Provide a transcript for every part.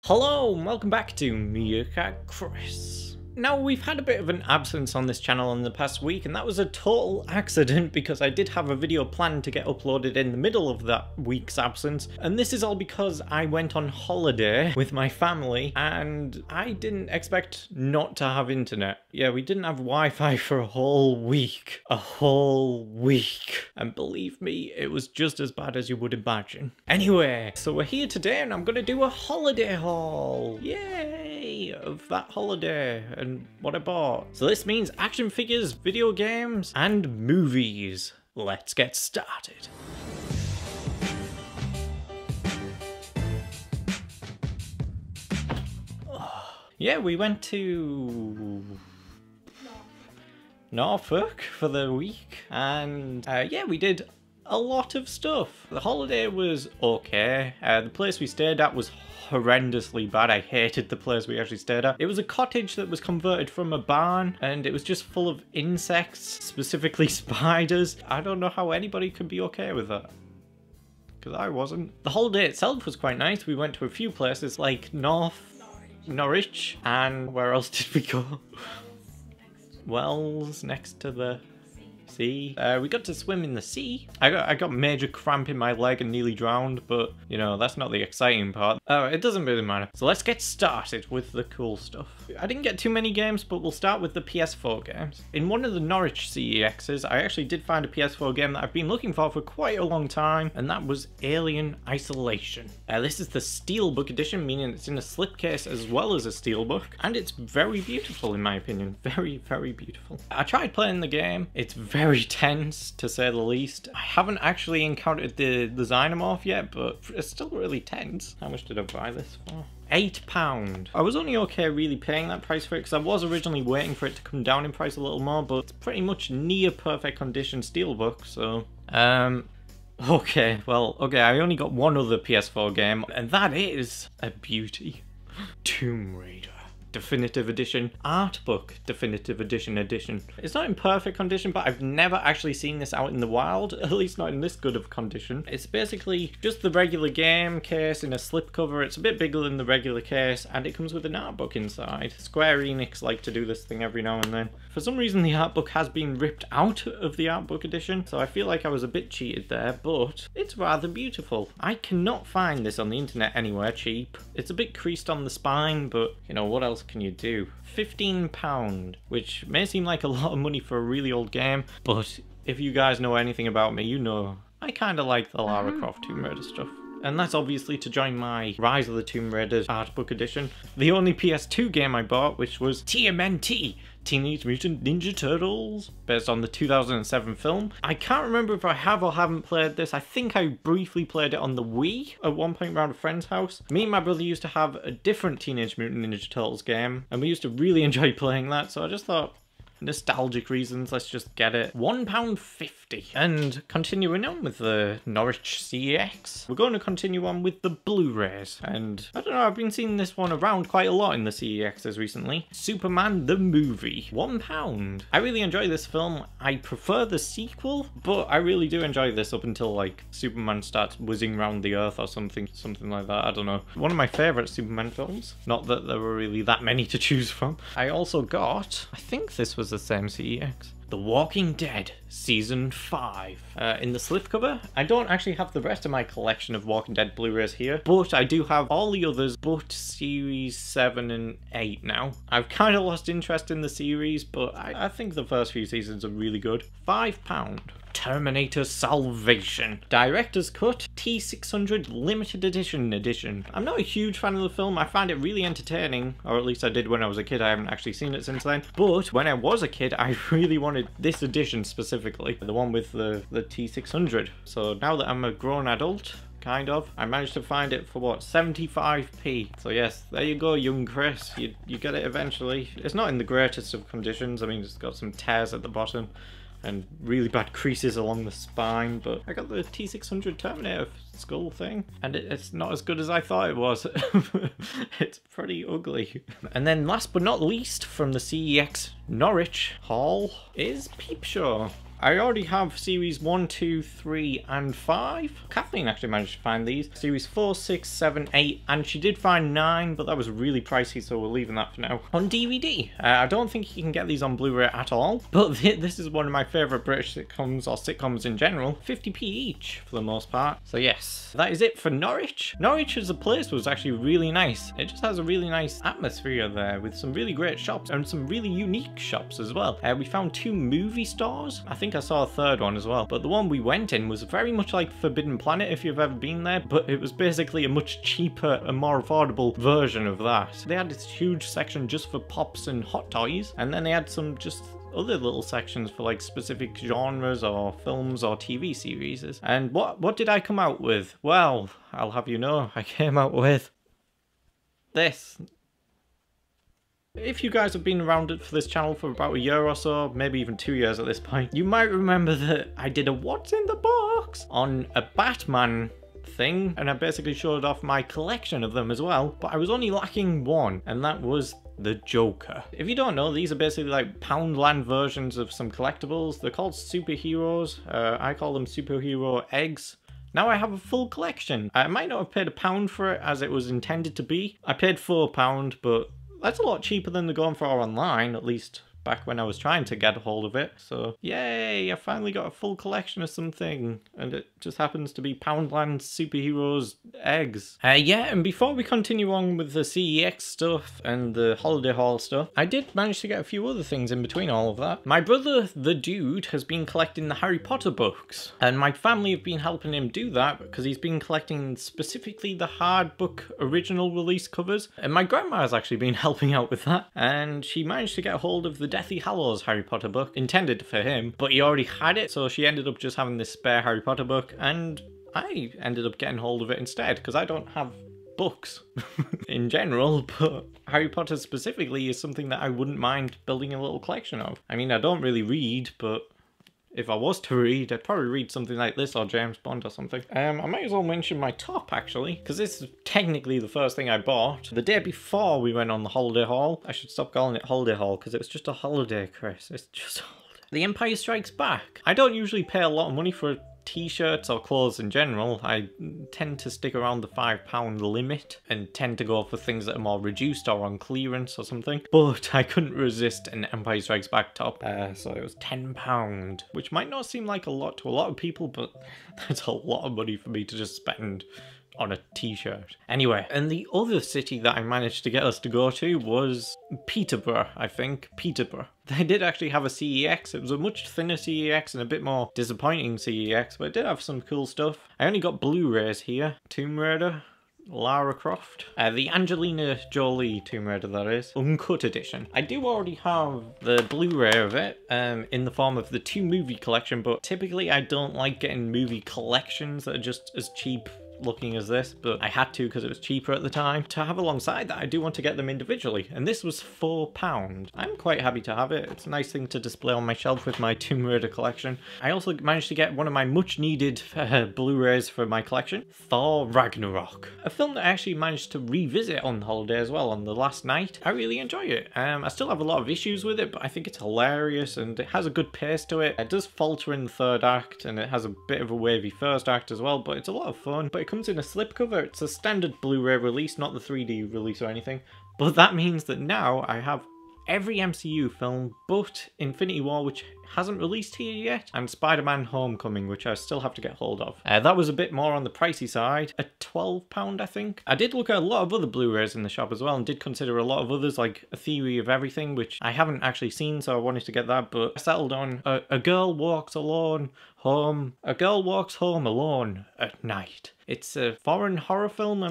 Hello and welcome back to Meerkat Chris. Now, we've had a bit of an absence on this channel in the past week, and that was a total accident because I did have a video planned to get uploaded in the middle of that week's absence, and this is all because I went on holiday with my family and I didn't expect not to have internet. Yeah, we didn't have Wi-Fi for a whole week. A whole week. And believe me, it was just as bad as you would imagine. Anyway, so we're here today and I'm gonna do a holiday haul. Yay! Of that holiday and what I bought. So this means action figures, video games, and movies. Let's get started. Yeah, we went to Norfolk for the week, and yeah, we did a lot of stuff. The holiday was okay. The place we stayed at was horrendously bad. I hated the place we actually stayed at. It was a cottage that was converted from a barn, and it was just full of insects, specifically spiders. I don't know how anybody could be okay with that, because I wasn't. The holiday itself was quite nice. We went to a few places like Norwich, and where else did we go? Wells, next to the sea. We got to swim in the sea. I got major cramp in my leg and nearly drowned, but you know, that's not the exciting part. It doesn't really matter. So let's get started with the cool stuff. I didn't get too many games, but we'll start with the PS4 games. In one of the Norwich CEXs, I actually did find a PS4 game that I've been looking for quite a long time, and that was Alien Isolation. This is the Steelbook edition, meaning it's in a slipcase as well as a Steelbook, and it's very beautiful in my opinion. Very, very beautiful. I tried playing the game. It's very tense, to say the least. I haven't actually encountered the Xenomorph yet, but it's still really tense. How much did I buy this for? £8. I was only okay really paying that price for it because I was originally waiting for it to come down in price a little more, but it's pretty much near perfect condition Steelbook, so okay, well, okay, I only got one other PS4 game, and that is a beauty. Tomb Raider Definitive Edition, Art Book Definitive Edition. It's not in perfect condition, but I've never actually seen this out in the wild, at least not in this good of condition. It's basically just the regular game case in a slipcover. It's a bit bigger than the regular case, and it comes with an art book inside. Square Enix like to do this thing every now and then. For some reason, the art book has been ripped out of the art book edition, so I feel like I was a bit cheated there, but it's rather beautiful. I cannot find this on the internet anywhere cheap. It's a bit creased on the spine, but you know, what else can you do? £15, which may seem like a lot of money for a really old game, but if you guys know anything about me, you know I kind of like the Lara Croft Tomb Raider stuff. And that's obviously to join my Rise of the Tomb Raider art book edition. The only PS2 game I bought, which was TMNT, Teenage Mutant Ninja Turtles, based on the 2007 film. I can't remember if I have or haven't played this. I think I briefly played it on the Wii at one point around a friend's house. Me and my brother used to have a different Teenage Mutant Ninja Turtles game, and we used to really enjoy playing that, so I just thought, nostalgic reasons, let's just get it. £1.50. And continuing on with the Norwich CEX, we're going to continue on with the Blu-Rays. And I don't know, I've been seeing this one around quite a lot in the CEXs recently. Superman the movie, £1. I really enjoy this film. I prefer the sequel, but I really do enjoy this up until like Superman starts whizzing around the earth or something like that. I don't know. One of my favourite Superman films. Not that there were really that many to choose from. I also got, I think this was the same CEX, The Walking Dead Season 5. In the slipcover, I don't actually have the rest of my collection of Walking Dead Blu-rays here, but I do have all the others but Series 7 and 8 now. I've kind of lost interest in the series, but I think the first few seasons are really good. £5. Terminator Salvation Director's Cut T600 Limited Edition. I'm not a huge fan of the film. I find it really entertaining, or at least I did when I was a kid. I haven't actually seen it since then, but when I was a kid I really wanted this edition specifically, the one with the T600. So now that I'm a grown adult, kind of, I managed to find it for what, 75p. So yes, there you go, young Chris, you get it eventually. It's not in the greatest of conditions. I mean, it's got some tears at the bottom and really bad creases along the spine, but I got the T600 Terminator skull thing, and it's not as good as I thought it was. It's pretty ugly. And then last but not least, from the CEX Norwich haul is Peep Show. I already have series 1, 2, 3, and 5. Kathleen actually managed to find these. Series 4, 6, 7, 8, and she did find 9, but that was really pricey, so we're leaving that for now. On DVD, I don't think you can get these on Blu-ray at all, but this is one of my favourite British sitcoms, or sitcoms in general. 50p each, for the most part. So yes, that is it for Norwich. Norwich as a place was actually really nice. It just has a really nice atmosphere there, with some really great shops, and some really unique shops as well. We found 2 movie stores. I think I saw a third one as well, but the one we went in was very much like Forbidden Planet, if you've ever been there, but it was basically a much cheaper and more affordable version of that. They had this huge section just for pops and hot toys, and then they had some just other little sections for like specific genres or films or TV series. And what did I come out with? Well, I'll have you know, I came out with this. If you guys have been around for this channel for about a year or so, maybe even 2 years at this point, you might remember that I did a what's in the box on a Batman thing, and I basically showed off my collection of them as well, but I was only lacking one, and that was the Joker. If you don't know, these are basically like Poundland versions of some collectibles. They're called superheroes. I call them superhero eggs. Now I have a full collection. I might not have paid £1 for it as it was intended to be. I paid £4, but that's a lot cheaper than they're going for online, at least back when I was trying to get a hold of it. So yay, I finally got a full collection of something, and it just happens to be Poundland Superheroes eggs. Yeah, and before we continue on with the CEX stuff and the holiday haul stuff, I did manage to get a few other things in between all of that. My brother, the dude, has been collecting the Harry Potter books, and my family have been helping him do that because he's been collecting specifically the hard book original release covers, and my grandma has actually been helping out with that, and she managed to get a hold of the Deathly Hallows Harry Potter book, intended for him, but he already had it, so she ended up just having this spare Harry Potter book, and I ended up getting hold of it instead, because I don't have books in general, but Harry Potter specifically is something that I wouldn't mind building a little collection of. I mean, I don't really read, but if I was to read, I'd probably read something like this or James Bond or something. I might as well mention my top, actually, because this is technically the first thing I bought the day before we went on the holiday haul. I should stop calling it holiday haul, because it was just a holiday, Chris. It's just a holiday. The Empire Strikes Back. I don't usually pay a lot of money for t-shirts or clothes in general. I tend to stick around the £5 limit and tend to go for things that are more reduced or on clearance or something, but I couldn't resist an Empire Strikes Back top, so it was £10, which might not seem like a lot to a lot of people, but that's a lot of money for me to just spend on a t-shirt. Anyway, and the other city that I managed to get us to go to was Peterborough, I think. Peterborough. They did actually have a CEX. It was a much thinner CEX and a bit more disappointing CEX, but it did have some cool stuff. I only got Blu-rays here. Tomb Raider, Lara Croft, the Angelina Jolie Tomb Raider, that is, uncut edition. I do already have the Blu-ray of it in the form of the 2 movie collection, but typically I don't like getting movie collections that are just as cheap looking as this, but I had to because it was cheaper at the time. To have alongside that, I do want to get them individually, and this was £4. I'm quite happy to have it. It's a nice thing to display on my shelf with my Tomb Raider collection. I also managed to get one of my much needed Blu-rays for my collection, Thor Ragnarok, a film that I actually managed to revisit on holiday as well on the last night. I really enjoy it. I still have a lot of issues with it, but I think it's hilarious and it has a good pace to it. It does falter in the third act, and it has a bit of a wavy first act as well, but it's a lot of fun. But it comes in a slipcover. It's a standard Blu-ray release, not the 3D release or anything. But that means that now I have every MCU film but Infinity War, which hasn't released here yet, and Spider-Man Homecoming, which I still have to get hold of. That was a bit more on the pricey side, at £12 I think. I did look at a lot of other Blu-rays in the shop as well, and did consider a lot of others, like A Theory of Everything, which I haven't actually seen, so I wanted to get that, but I settled on A Girl Walks Home Alone at Night. It's a foreign horror film.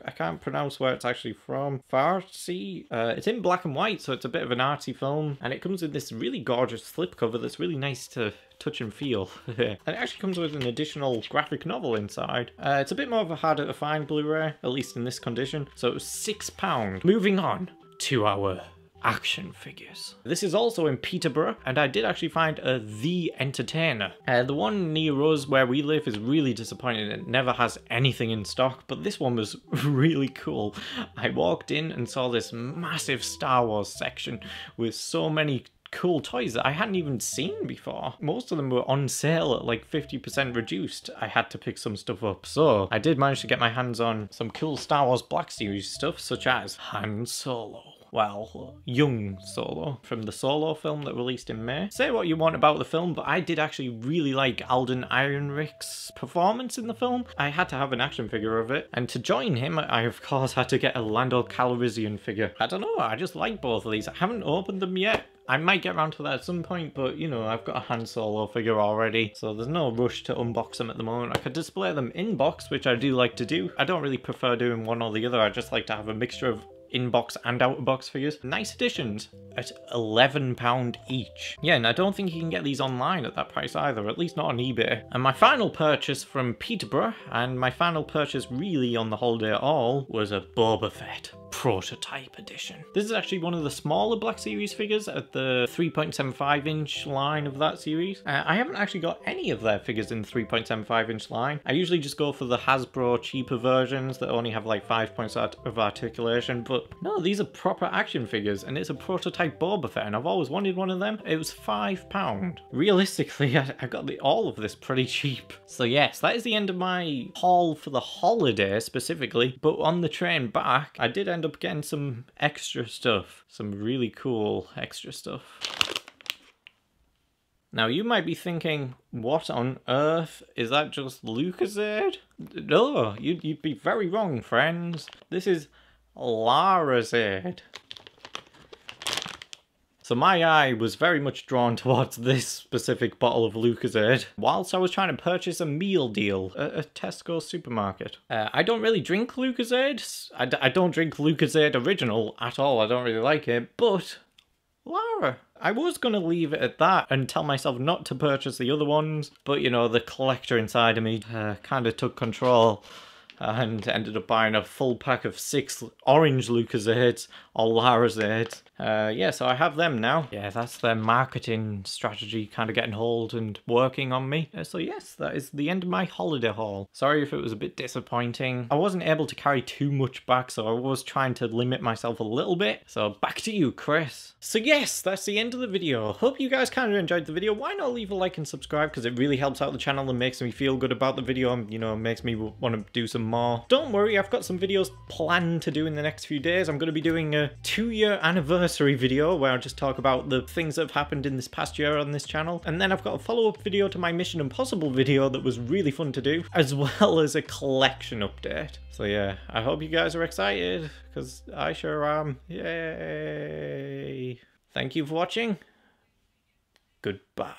I can't pronounce where it's actually from. Farsi. It's in black and white, so it's a bit of an artsy film, and it comes in this really gorgeous slipcover that's really nice to touch and feel. And it actually comes with an additional graphic novel inside. It's a bit more of a harder to find Blu-ray, at least in this condition, so it was £6. Moving on to our action figures. This is also in Peterborough, and I did actually find a The Entertainer. The one near us where we live is really disappointing. It never has anything in stock, but this one was really cool. I walked in and saw this massive Star Wars section with so many cool toys that I hadn't even seen before. Most of them were on sale at like 50% reduced. I had to pick some stuff up. So I did manage to get my hands on some cool Star Wars Black Series stuff, such as Han Solo. Well, young Solo from the Solo film that released in May. Say what you want about the film, but I did actually really like Alden Ehrenreich's performance in the film. I had to have an action figure of it, and to join him, I of course had to get a Lando Calrissian figure. I don't know, I just like both of these. I haven't opened them yet. I might get around to that at some point, but you know, I've got a Han Solo figure already, so there's no rush to unbox them at the moment. I could display them in box, which I do like to do. I don't really prefer doing one or the other. I just like to have a mixture of in-box and out-of-box figures. Nice additions at £11 each. Yeah, and I don't think you can get these online at that price either, at least not on eBay. And my final purchase from Peterborough, and my final purchase really on the holiday at all, was a Boba Fett prototype edition. This is actually one of the smaller Black Series figures at the 3.75 inch line of that series. I haven't actually got any of their figures in the 3.75 inch line. I usually just go for the Hasbro cheaper versions that only have like 5 points of articulation, but no, these are proper action figures, and it's a prototype Boba Fett, and I've always wanted one of them. It was £5. Realistically, I got all of this pretty cheap. So yes, that is the end of my haul for the holiday specifically, but on the train back, I did end up getting some extra stuff, some really cool extra stuff. Now you might be thinking, what on earth, is that just Larazade? No, you'd be very wrong, friends. This is Larazade. So my eye was very much drawn towards this specific bottle of Larazade whilst I was trying to purchase a meal deal at a Tesco supermarket. I don't really drink Larazade. I don't drink Larazade original at all. I don't really like it, but Lara. I was going to leave it at that and tell myself not to purchase the other ones, but you know, the collector inside of me kind of took control and ended up buying a full pack of 6 orange Larazades or Larazades. Yeah, so I have them now. Yeah, that's their marketing strategy kind of getting hold and working on me. So yes, that is the end of my holiday haul. Sorry if it was a bit disappointing. I wasn't able to carry too much back, so I was trying to limit myself a little bit. So back to you, Chris. So yes, that's the end of the video. Hope you guys kind of enjoyed the video. Why not leave a like and subscribe, because it really helps out the channel and makes me feel good about the video and, you know, makes me want to do some more. Don't worry, I've got some videos planned to do in the next few days. I'm going to be doing a 2-year anniversary video where I just talk about the things that have happened in this past year on this channel, and then I've got a follow-up video to my Mission Impossible video that was really fun to do, as well as a collection update. So yeah, I hope you guys are excited, because I sure am. Yay! Thank you for watching. Goodbye.